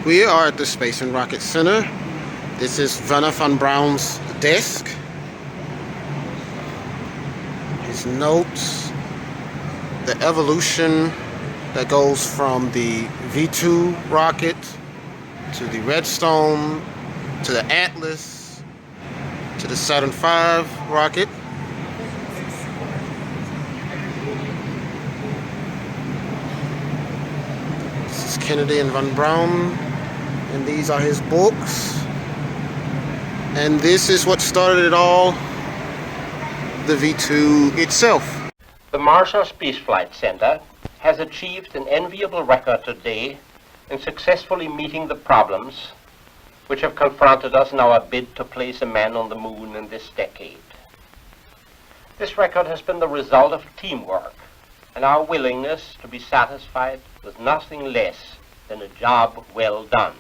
We are at the Space and Rocket Center. This is Wernher von Braun's desk. His notes, the evolution that goes from the V2 rocket to the Redstone to the Atlas to the Saturn V rocket. This is Kennedy and von Braun, and these are his books. And this is what started it all, the V2 itself. The Marshall Space Flight Center has achieved an enviable record today in successfully meeting the problems which have confronted us in our bid to place a man on the moon in this decade. This record has been the result of teamwork and our willingness to be satisfied with nothing less than a job well done.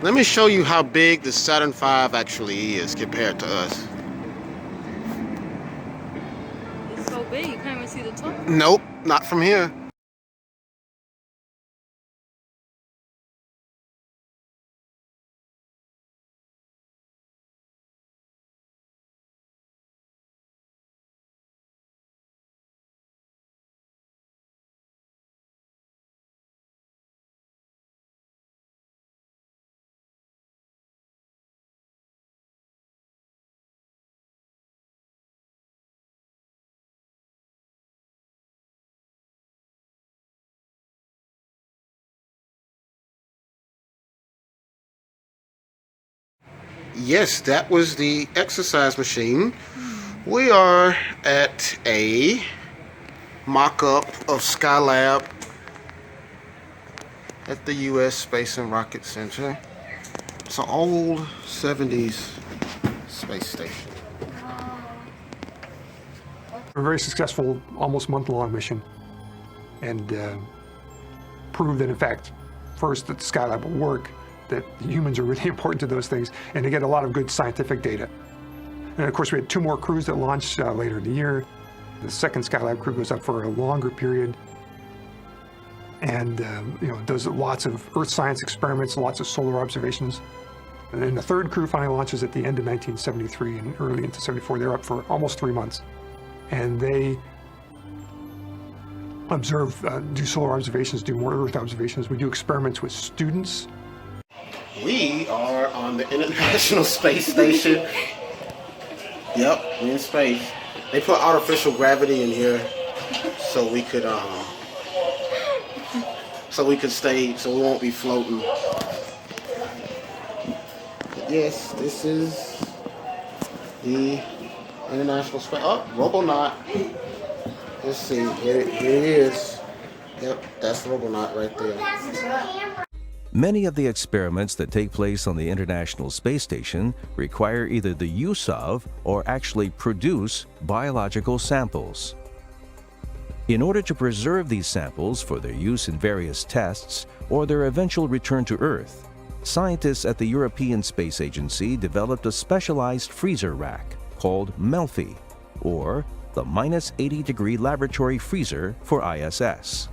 Let me show you how big the Saturn V actually is compared to us. It's so big, you can't even see the top. Nope, not from here. Yes, that was the exercise machine. We are at a mock-up of Skylab at the U.S. Space and Rocket Center. It's an old 70s space station. A very successful, almost month-long mission, and proved that, in fact, first that Skylab will work, that humans are really important to those things, and to get a lot of good scientific data. And of course, we had 2 more crews that launched later in the year. The second Skylab crew goes up for a longer period, and does lots of Earth science experiments, lots of solar observations. And then the third crew finally launches at the end of 1973 and early into 74. They're up for almost 3 months, and they observe, do solar observations, do more Earth observations. We do experiments with students. We are on the International Space Station. Yep, we're in space. They put artificial gravity in here so we could stay, so we won't be floating. But yes, this is the International Space. Oh, Robonaut. Let's see. Here it is. Yep, that's Robonaut right there. Many of the experiments that take place on the International Space Station require either the use of or actually produce biological samples. In order to preserve these samples for their use in various tests or their eventual return to Earth, scientists at the European Space Agency developed a specialized freezer rack called MELFI, or the -80-degree laboratory freezer for ISS.